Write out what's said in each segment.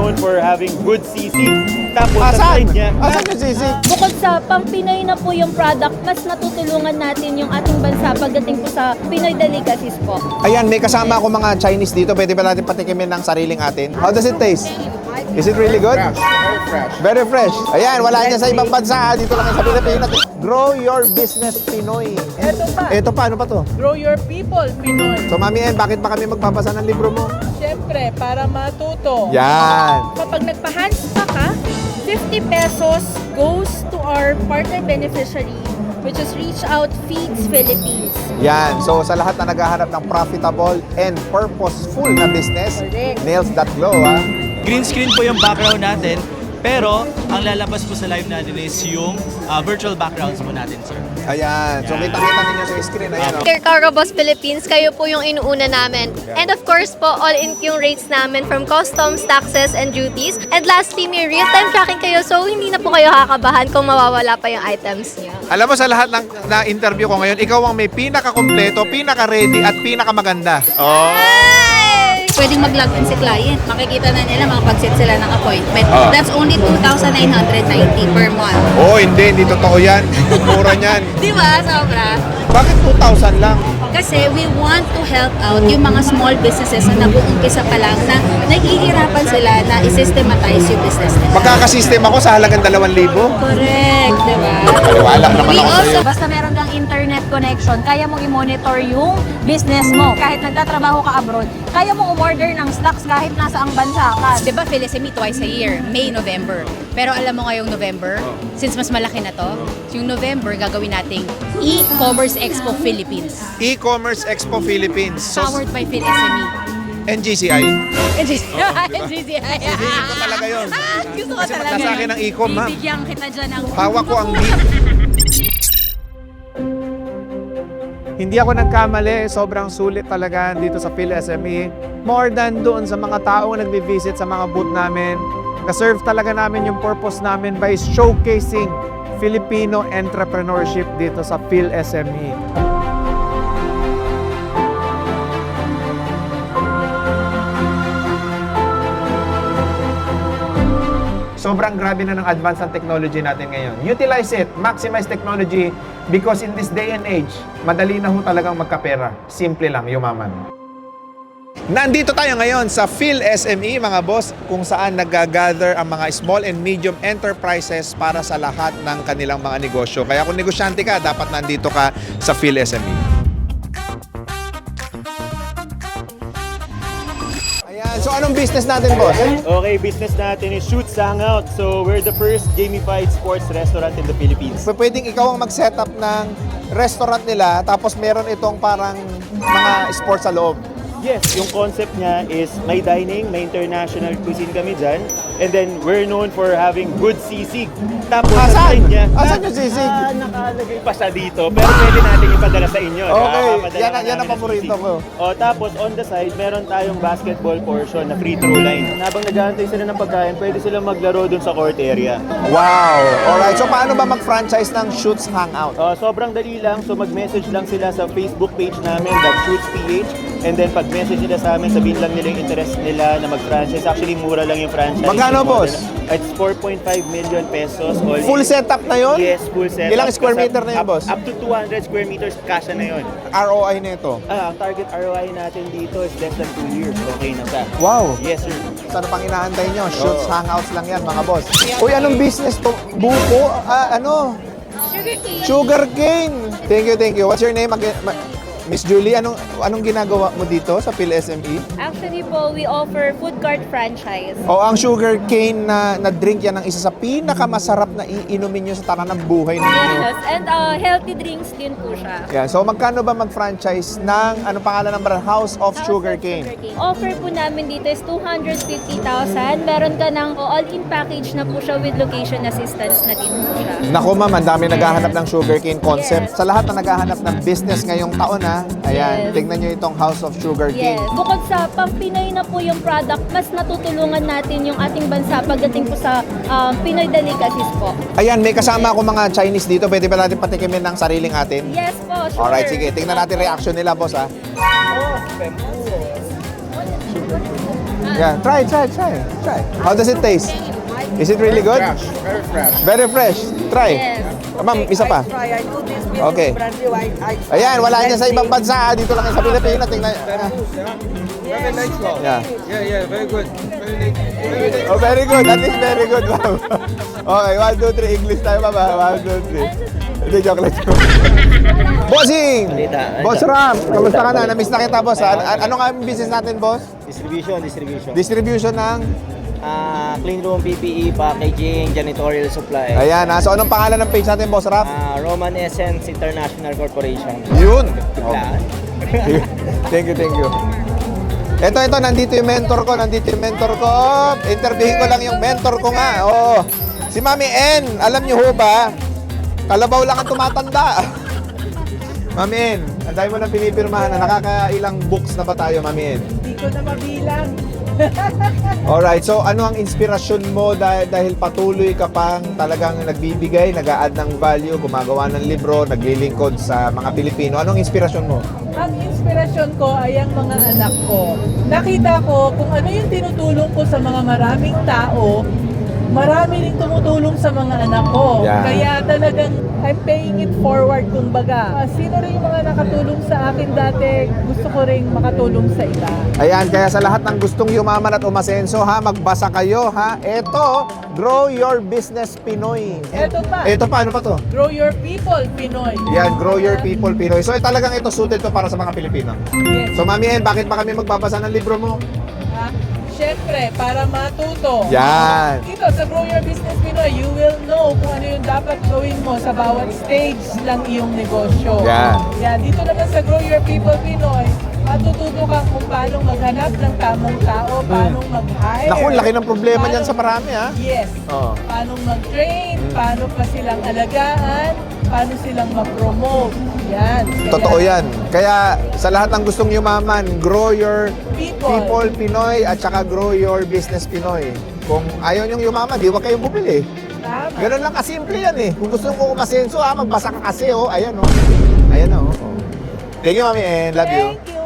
known for having good sisig. Tapos sa Asan? side niya, Asan yung sisig? Bukod sa pang-Pinoy na po yung product, mas natutulungan natin yung ating bansa pagdating po sa Pinoy delicacies po. Ayan, may kasama ako mga Chinese dito. Pwede ba natin patikimin ng sariling atin? How does it taste? Is it really good? Very fresh. Very fresh. Ayan, wala niya sa ibang bansa. Dito lang sa Pilipinas. Grow your business Pinoy. Ito pa, ano pa to? Grow your people, Pinoy. So, Mami En, bakit pa kami magpapasa ng libro mo? Siyempre, para matuto. Yan. Kapag nagpa-hands pa ka, 50 pesos goes to our partner beneficiary, which is Reach Out Feeds Philippines. Yan. So, sa lahat na naghahanap ng profitable and purposeful na business, Correct. Nails That Glow, ha? Green screen po yung background natin, pero ang lalabas po sa live natin is yung virtual backgrounds po natin, sir. Ayan. So, kita-kita ninyo sa screen. Ayan, oh. Dear Cargo Boss Philippines, kayo po yung inuuna namin. And of course po, all-in yung rates namin from customs, taxes, and duties. And lastly, may real-time tracking kayo, so hindi na po kayo kakabahan kung mawawala pa yung items niyo. Alam mo, sa lahat ng na-interview ko ngayon, ikaw ang may pinaka-kompleto, pinaka-ready, at pinaka-maganda. Oh. Pwedeng mag-log in si client. Makikita na nila makapag-set sila ng appointment. That's only 2,990 per month. Oh, hindi totoo yan. Mura niyan. Di ba? Sobra. Bakit 2,000 lang? Kasi we want to help out yung mga small businesses na nag-uumpisa pa lang na naghihirapan sila na i-systematize yung business nila. Magkakasystem ako sa halagang 2,000. Correct, di ba? Wala naman We ako also, sa'yo. Basta meron kang internet connection, kaya mong i-monitor yung business mo. Kahit nagtatrabaho ka abroad, kaya mong umorder ng stocks kahit nasa ang bansa ka. Di ba Felicity twice a year, May, November. Pero alam mo ngayong November, since mas malaki na to, yung November gagawin nating E-Commerce Expo Philippines. E-Commerce Expo Philippines. So, Powered by PhilSME. NGCI. NGCI. Sabihin ko talaga yun. Gusto ko Kasi talaga magka sa akin ng e-com, ma'am. Bibigyan kita dyan ng... Hawak ko ang beat. Hindi ako nagkamali, sobrang sulit talaga dito sa PhilSME. More than doon sa mga taong nagbi-visit sa mga booth namin. Kaserve talaga namin yung purpose namin by showcasing Filipino entrepreneurship dito sa PhilSME. Sobrang grabe na ng advance ng technology natin ngayon. Utilize it, maximize technology because in this day and age, madali na ho talagang magkapera. Simple lang, yumaman. Nandito tayo ngayon sa PhilSME, mga boss, kung saan nag-gather ang mga small and medium enterprises para sa lahat ng kanilang mga negosyo. Kaya kung negosyante ka, dapat nandito ka sa PhilSME. So anong business natin, boss? okay, business natin is Shoots Hangout. So we're the first gamified sports restaurant in the Philippines. Pwedeng ikaw ang mag-setup ng restaurant nila tapos meron itong parang mga sports sa loob. Yes, yung concept niya is may dining, may international cuisine kami dyan. And then, we're known for having good sisig. Tapos, sa Asan? side niya, Asan yung sisig? nakalagay pa siya dito. Pero pwede natin ipadala sa inyo. Okay, Nakakapadala yan ka ang namin ng paborito sisig. ko. Tapos, on the side, meron tayong basketball portion na free throw line. Habang nag-aantay sila ng pagkain, pwede silang maglaro dun sa court area. Wow! Alright, so paano ba mag-franchise ng Shoots Hangout? Sobrang dali lang. So mag-message lang sila sa Facebook page namin, @ShootsPH. And then pag-message nila sa amin, sabihin lang nila yung interest nila na mag-franchise. Actually, mura lang yung franchise. Magkano, Yung boss? model. It's 4.5 million pesos. All Full in. setup na yun? Yes, full setup. Ilang square Kasi meter na yun, boss? Up to 200 square meters, kasha na yun. ROI nito. Ang target ROI natin dito is less than 2 years. Okay na siya. Wow! Yes, sir. Ano pang inaantay nyo? Shoots Hangouts lang yan, mga boss. Uy, anong business to? Buko? Ano? Sugar cane. Thank you. What's your name again? Miss Julie, anong ginagawa mo dito sa PhilSME? Actually po, we offer food cart franchise. O ang sugar cane na drink yan ang isa sa pinakamasarap na iinumin nyo sa tanan ng buhay ninyo. Yes, and healthy drinks din po siya. Yan. So magkano ba mag-franchise ng anong pangalan ng brand? House of Sugar Cane. Offer po namin dito is 250,000. Meron ka ng all-in package na po siya with location assistance na din po siya. Naku ma'am, ang dami naghahanap ng sugarcane concept. Sa lahat na naghahanap ng business ngayong taon ayan, Yes. tignan nyo itong House of Sugarcane. Yes. Bukod sa pang-Pinoy na po yung product, mas natutulungan natin yung ating bansa pagdating po sa Pinoy delicacies po. Ayan, may kasama ako mga Chinese dito. Pwede ba natin patikimin ng sariling atin? Yes po, sure. Alright, sige. Tingnan natin reaction nila, boss, ha? Yeah, try. How does it taste? Is it really good? Very fresh. Very fresh. Try. Ma'am, isa pa. I do this business Okay. brand new. I Ayan, wala niya sa ibang bansa. Dito lang yan sa Pilipinas. Tingnan. Very nice. Yeah. Very good. Oh, very good. That is very good, ma'am. Okay, 1, 2, 3. English tayo, ma'am. 1, 2, 3. Hindi, joke lang. Bossing! Boss Ram, kamusta ka na? Namiss na kita, boss. Ano nga ang business natin, boss? Distribution. Distribution ng... Clean room, PPE, packaging, janitorial supply. Ayan, so anong pangalan ng page natin, boss Ram? Roman Essence International Corporation. Yun! Biglaan. Thank you. Ito, nandito yung mentor ko. Interviewin ko lang yung mentor ko nga. Oh. Si Mami N, alam niyo ho ba? Kalabaw lang ang tumatanda. Mami N, ang dami mo nang pinipirmahan na nakakailang books na ba tayo, Mami N? Hindi ko na mabilang. Alright, so ano ang inspirasyon mo dahil patuloy ka pang talagang nagbibigay, nag-a-add ng value, gumagawa ng libro, naglilingkod sa mga Pilipino? Anong inspirasyon mo? Ang inspirasyon ko ay ang mga anak ko. Nakita ko kung ano yung tinutulong ko sa mga maraming tao, marami rin tumutulong sa mga anak ko. Yeah. Kaya talagang I'm paying it forward kumbaga. Sino rin yung mga nakatulong sa akin dati, gusto ko rin makatulong sa iba. Ayan, kaya sa lahat ng gustong yumaman at umasenso, ha, magbasa kayo, ha. Ito, Grow Your Business Pinoy. Eto pa, Ito pa, ano pa to? Grow Your People Pinoy. Yan, Grow Your People Pinoy. So talagang ito suited to para sa mga Pilipino. Yes. So Mami En, bakit ba kami magbabasa ng libro mo? Ha? Siyempre, para matuto. Yan. Dito sa Grow Your Business Pinoy, you will know kung ano yung dapat gawin mo sa bawat stage ng iyong negosyo. Yan. Yan. Dito naman sa Grow Your People Pinoy, matututo ka kung paano maghanap ng tamang tao, paano mag-hire. Naku, laki ng problema paano- dyan sa marami, ha? Yes. Oo. Paano mag-train, paano pa silang alagaan, paano silang mag-promote. Yan. Kaya- Totoo yan. Kaya sa lahat ng gustong yumaman, Grow Your People. People Pinoy at saka Grow Your Business Pinoy. Kung ayaw niyong yumaman, di wag kayong bumili. Tama. Ganun lang kasimple yan eh. Kung gusto mo umasenso, magbasa ka kasi, oh. Ayan, oh. Ayan, oh. Thank you, Mami En. Love you. Thank you.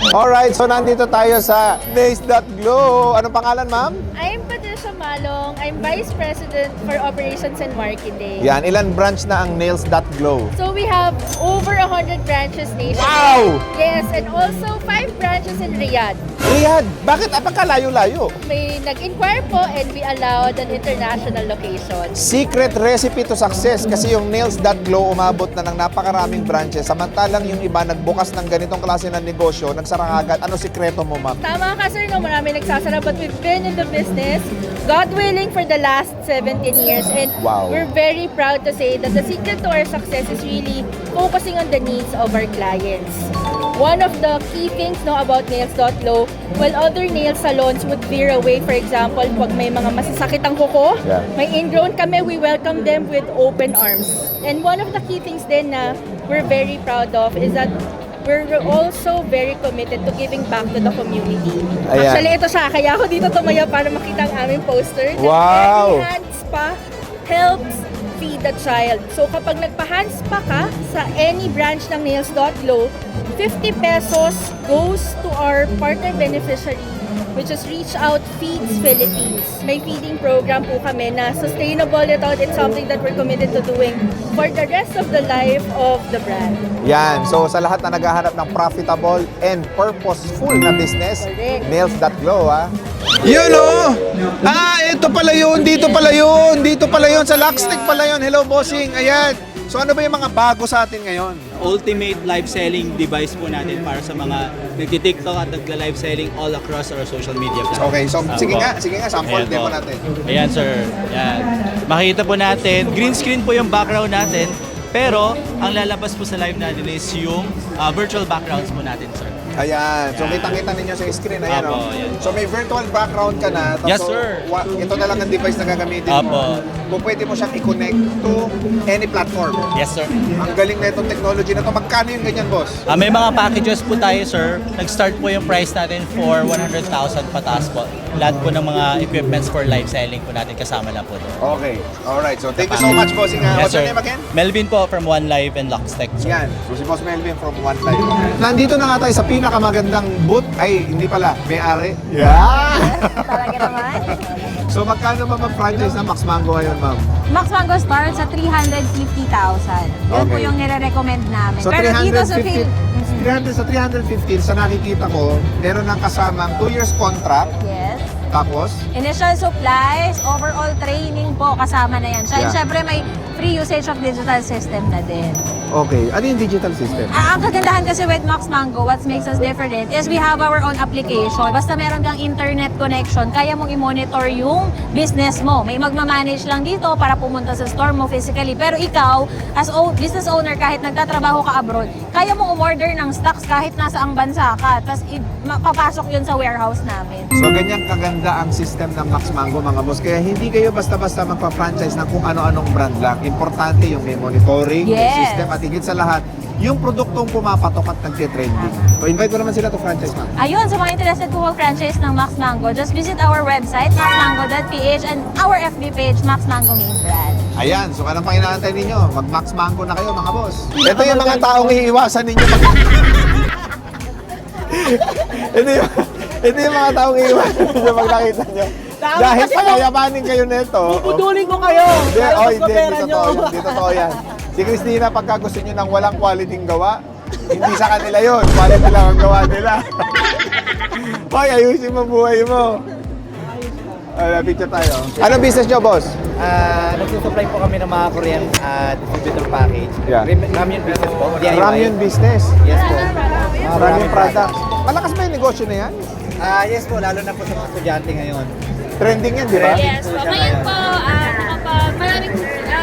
Alright, so nandito tayo sa Nails.Glow. Anong pangalan, ma'am? I'm Patricia Malong. I'm Vice President for Operations and Marketing. Yan, ilan branch na ang Nails.Glow? So we have over 100 branches nationwide. Wow! Yes, and also 5 branches in Riyadh. Riyadh, bakit apagkalayo-layo? May nag-inquire po and we allowed an international location. Secret recipe to success kasi yung Nails.Glow umabot na ng napakaraming branches. Samantalang yung iba nagbukas ng ganitong klase ng negosyo, nagsara agad. Ano sikreto mo, ma'am? Tama ka sir, no, marami nagsasara but we've been in the business, God willing, for the last 17 years and Wow. we're very proud to say that the secret to our success is really focusing on the needs of our clients. One of the key things about Nails.Glow, while other nail salons would veer away, for example, pag may mga masasakit ang kuko, Yeah. may ingrown kami, we welcome them with open arms. And one of the key things din na we're very proud of is that we're also very committed to giving back to the community. Ayan. Actually, ito siya. Kaya ako dito tumaya para makita ang aming poster. Wow! Every hand spa helps feed the child. So kapag nagpa-hand spa ka sa any branch ng Nails.Glow, 50 pesos goes to our partner beneficiary, which is Reach Out Feeds Philippines. May feeding program po kami na sustainable ito. It's something that we're committed to doing for the rest of the life of the brand. Yan. So sa lahat na naghahanap ng profitable and purposeful na business, Correct. Nails.Glow, ha? Yun, oh! Ito pala yun, dito pala yun, dito pala yun, sa Lockstick pala yun. Hello, bossing. Ayan. So ano ba yung mga bago sa atin ngayon? Ultimate live selling device po natin para sa mga nagti-TikTok at nagla-live selling all across our social media platforms. Okay, so sige nga, sample Ayan demo po. natin. Ayan sir, ayan. Makita po natin, green screen po yung background natin, pero ang lalabas po sa live natin is yung virtual backgrounds po natin sir. Ayan. So Ayan. kitang-kita ninyo sa screen, ayan, Apo, oh. ayan. So may virtual background ka na. Yes, so, sir. Ito na lang ang device na gagamitin Apo. mo. Kung pwede mo siyang i-connect to any platform. Yes sir. Ang galing na itong technology na to. Magkano yung ganyan, boss? May mga packages po tayo sir. Nag-start po yung price natin for 100,000 pataas po. Lahat po ng mga equipments for live selling po natin kasama na po doon. Okay. Alright. So thank you so much, bossing. What's your name again? Melvin po from One Live and Lockstick sir. Yan. So si Boss Melvin from One Life. Nandito na nga tayo sa pinakamagandang boot, ay hindi pala, may-ari. Yeah! Talaga naman. So magkano ba mag-franchise ng Max Mango ngayon, ma'am? Max Mango starts sa 350,000. Yun po Okay. yung nire-recommend namin. So Pero dito sa 315, sa nakikita ko, meron ng kasamang 2 years contract, Yes. tapos Initial supplies, overall training po, kasama na yan. Yeah. Siyempre may free usage of digital system na din. okay, ano yung digital system? Ang kagandahan kasi with Max Mango, what makes us different is we have our own application. Basta meron kang internet connection, kaya mong i-monitor yung business mo. May magmamanage lang dito para pumunta sa store mo physically. Pero ikaw, as business owner, kahit nagtatrabaho ka abroad, kaya mong umorder ng stocks kahit nasa ang bansa ka. Tapos papasok yun sa warehouse namin. So ganyan kaganda ang system ng Max Mango, mga boss. Kaya hindi kayo basta-basta magpa-franchise ng kung ano-anong brand lang. Importante yung may monitoring, may Yes. system, at higit sa lahat, yung produktong pumapatok at nagtitrending. So invite ko naman sila to franchise, ma'am. Ayun, sa mga interested po mag-franchise ng Max Mango, just visit our website, maxmango.ph, and our FB page, Max Mango Main Brand. Ayan, so anong pang inaantay ninyo? Mag-Max Mango na kayo, mga boss. Ito yung mga taong iiwasan ninyo. Ito yung mga taong iiwasan ninyo pag nakita nyo. Dahil pagkayamanin kayo nito. Puputulin ko kayo. Hindi, para oh, mas hindi, mapera hindi nyo. totoo yan. Hindi totoo yan. Si Christina, pagka gusto nyo ng walang quality gawa, hindi sa kanila yun. Quality lang ang gawa nila. Hoy, ayusin mo buhay mo. Picture tayo. Anong business nyo, boss? Nagsusupply po kami ng mga Korean distributor package. Yeah. Ramyun business po, DIY. Ramyun business. Yes po. Ramyun products. Malakas ba yung negosyo na yan? Yes po, lalo na po sa mga estudyante ngayon. Trending yan, di ba? Yes po. Ngayon po, maraming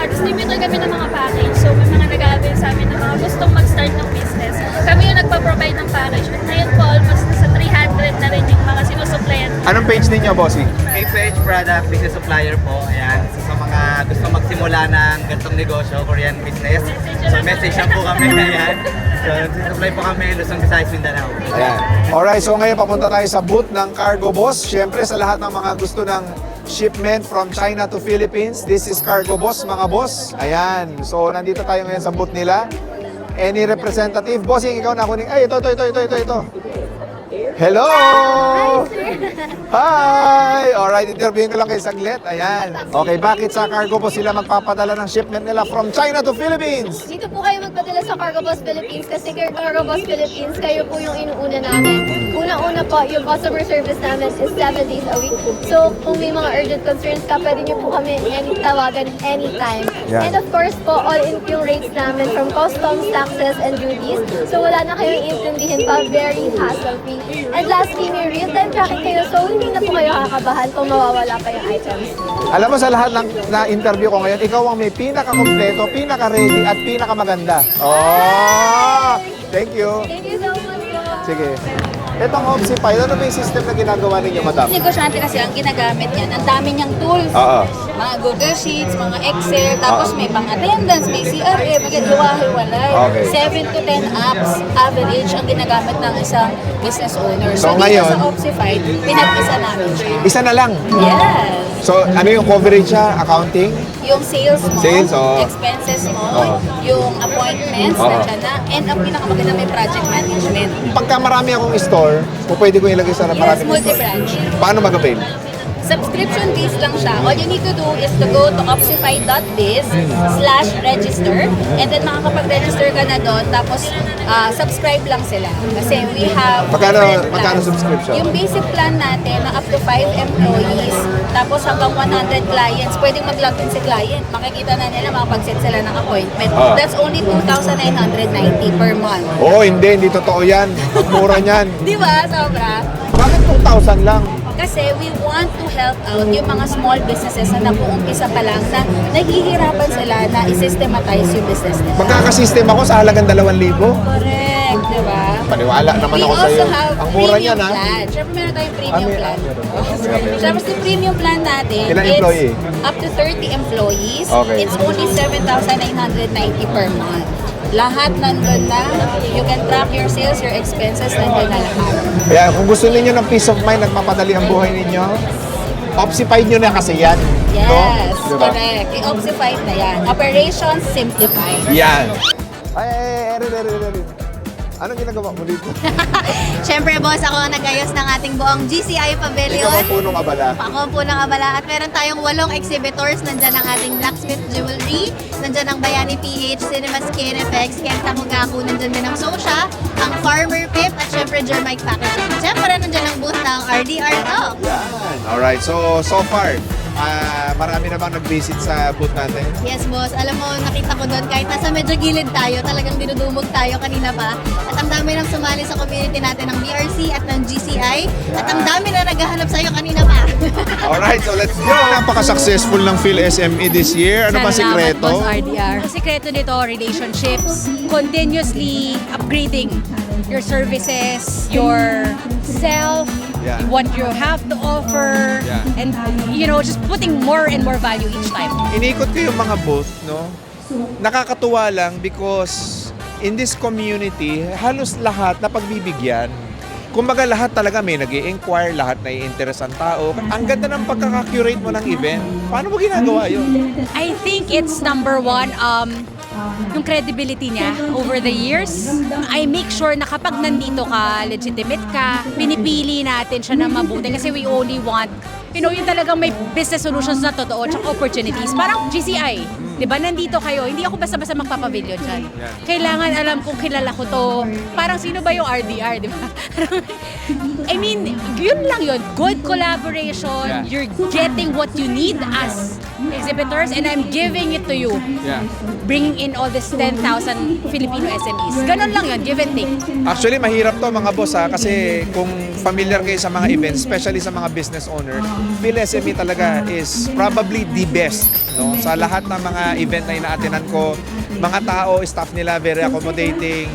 distributor kami ng mga package. So, may mga nag-avail sa amin ng mga gustong mag-start ng business. Kami yung nagpa-provide ng package. At ngayon po, almost nasa 300 na rin yung mga sinusuplayan. Anong page ninyo, bossing? PH Product Business Supplier po. Ayan. So, sa mga gusto magsimula ng ganitong negosyo, Korean business. So, message lang po kami. Ayan. So, nagsusupply po kami, Luzon, Visayas, Mindanao. Ayan. Alright, so ngayon papunta tayo sa booth ng Cargo Boss. Siyempre sa lahat ng mga gusto ng shipment from China to Philippines, this is Cargo Boss, mga boss. Ayan. So nandito tayo ngayon sa booth nila. Any representative? Bossing, ikaw na kunin. Ay, ito. Hello! Hi! Alright, interviewin ko lang kayo saglit. Ayan. Okay, bakit sa Cargo Boss sila magpapadala ng shipment nila from China to Philippines? Dito po kayo magpadala sa Cargo Boss Philippines kasi Cargo Boss Philippines, kayo po yung inuuna namin. Una-una po, yung customer service namin is 7 days a week. So, kung may mga urgent concerns ka, pwede nyo po kami tawagan anytime. Yeah. And of course po, all-in yung rates namin from customs, taxes, and duties. So, wala na kayong intindihin pa, very hassle-free. And lastly, may real-time tracking kayo, so hindi na po kayo kakabahan kung mawawala pa yung items. Alam mo, sa lahat ng na-interview ko ngayon, ikaw ang may pinaka-kompleto, pinaka-ready, at pinaka-maganda. Oh! Thank you. Thank you so much po. Sige. Itong Opsify, ano ba yung system na ginagawa ninyo, madam? Negosyante kasi ang ginagamit niyan. Ang dami niyang tools. Oo. Mga Google Sheets, mga Excel, tapos may pang-attendance, may CRM, maghiwa-hiwalay. Okay. 7 to 10 apps average ang ginagamit ng isang business owner. So, dito ngayon, sa Opsify, pinag-isa namin siya. Isa na lang. Yes. So, ano yung coverage siya? Accounting? Yung sales mo, Sales, oo. expenses mo, Oo. yung appointments, Oo. nandiyan na, and ang pinakamaganda may project management. Pagka marami akong store, pwede ko ilagay sa Yes, marami store. multi-branch. Paano mag-avail? Subscription based lang siya. All you need to do is to go to opsify.biz/register and then makakapag-register ka na doon tapos subscribe lang sila. Kasi we have different Magkano plans. subscription? Yung basic plan natin na up to 5 employees tapos hanggang 100 clients, pwedeng mag-login si client. Makikita na nila makapag-set sila ng appointment. Ah. That's only 2,990 per month. Oh, hindi totoo yan. Ang mura niyan. Di ba? Sobra. Bakit 2,000 lang? Kasi we want to help out yung mga small businesses na napuumpisa pa lang na naghihirapan sila na i-systematize yung business nila. Magkakasystem ako sa halagang 2,000. Correct, di ba? Paniwala naman We ako sa iyo. also have Ang mura niyan, premium ha? plan. Siyempre meron tayong premium may- plan. meron. Siyempre si premium plan natin, Ilang it's employee? up to 30 employees. Okay. It's only 7,990 per month. Lahat nandun na. You can track your sales, your expenses, nandun na lahat. Kaya kung gusto niyo ng peace of mind, nagpapadali ang buhay ninyo, Opsify nyo na kasi yan. Yes, No? Diba? correct. I-Opsify na yan. Operations simplified. Yan. Ay, Erin. Anong ginagawa mo dito? Siyempre, boss, ako ang nag-ayos ng ating buong GCI Pavilion. Ikaw ang punong abala. Ako ang punang abala at meron tayong 8 exhibitors. Nandyan ang ating Blacksmith Jewelry, nandyan ang Bayani PH, Cinema Skin Effects, Kenta Mugaku, nandyan din ang Sosha, ang Farmer Pip, at syempre Germike Packaging. Syempre, nandyan ang booth ng RDR Talk. Yan. Alright, so far, marami na bang nag-visit sa booth natin? Yes, boss. Alam mo, nakita ko doon, kahit nasa medyo gilid tayo, talagang dinudumog tayo kanina pa. At ang dami nang sumali sa community natin ng BRC at ng GCI. At ang dami na naghahanap sa'yo kanina pa. Alright, so let's go! Napaka-successful ng PhilSME this year. Ano ba Salamat, sikreto? Boss RDR. Ang sikreto nito, relationships, continuously upgrading your services, your self, Yeah. what you have to offer, Yeah. and just putting more and more value each time. Inikot ko yung mga booth, no? Nakakatuwa lang because in this community, halos lahat na pagbibigyan. Kumbaga lahat talaga may nag-i-inquire, lahat na i-interest ang tao. Ang ganda ng pagkaka-curate mo ng event. Paano mo ginagawa yun? I think it's number one, yung credibility niya over the years. I make sure na kapag nandito ka, legitimate ka, pinipili natin siya na mabuti kasi we only want, yung talagang may business solutions na totoo at opportunities. Parang GCI, di ba? Nandito kayo, hindi ako basta-basta magpapavilion dyan. Kailangan alam kung kilala ko to. Parang sino ba yung RDR, di ba? I mean, yun lang yun. Good collaboration. Yeah. You're getting what you need as exhibitors and I'm giving it to you. Yeah. Bringing in all this 10,000 Filipino SMEs. Ganon lang yun, give and take. Actually, mahirap to mga boss ha, kasi kung familiar kayo sa mga events, especially sa mga business owner, PhilSME talaga is probably the best. No? Sa lahat ng mga event na inaatinan ko, mga tao, staff nila, very accommodating,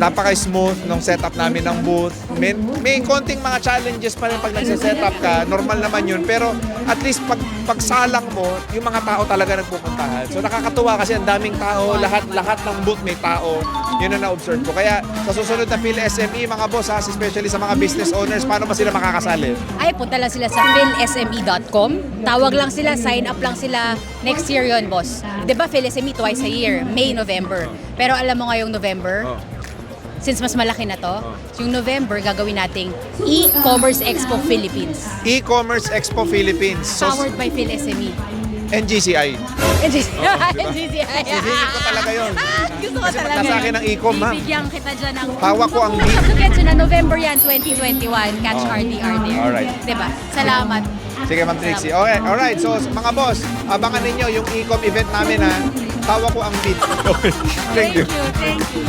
napaka-smooth nung setup namin ng booth. May konting mga challenges pa rin pag nagsisetup ka, normal naman yun, pero at least pagsalang mo, yung mga tao talaga nagpupuntahan. So nakakatuwa kasi ang daming tao, lahat ng booth may tao. Yun ang na-observe ko. Kaya sa susunod na PhilSME, mga boss, especially sa mga business owners, paano ba sila makakasali? Ay, punta lang sila sa philsme.com. Tawag lang sila, sign up lang sila. Next year yon boss. Diba PhilSME twice a year, May, November. Pero alam mo ngayong November, since mas malaki na to, yung November gagawin nating E-Commerce Expo Philippines. E-Commerce Expo Philippines. Powered by PhilSME. NGCI. NGCI. Hihingin ko talaga yun. Gusto ko Kasi talaga. pagka sa akin ng e-com, ha? Bibigyan kita dyan ng... Hawak ko ang Get na November yan, 2021. Catch RDR there. Alright. Diba? Salamat. Sige, Ma'am Trixie. Okay, alright. So, mga boss, abangan ninyo yung e-com event namin, ha? Tawa ko ang beat. Okay. Thank you. Thank you.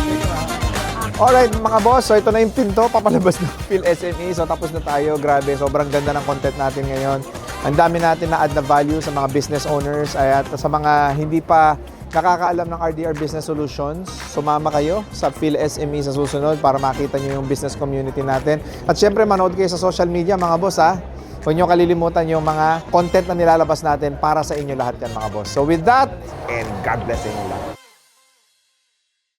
Alright, mga boss. So, ito na yung pinto. Papalabas ng PhilSME. So, tapos na tayo. Grabe, sobrang ganda ng content natin ngayon. Ang dami natin na add na value sa mga business owners at sa mga hindi pa nakakaalam ng RDR Business Solutions. Sumama kayo sa PhilSME sa susunod para makita nyo yung business community natin. At syempre, manood kayo sa social media, mga boss, ha? Huwag nyo kalilimutan yung mga content na nilalabas natin para sa inyo lahat yan, mga boss. So with that, and God bless inyo lahat.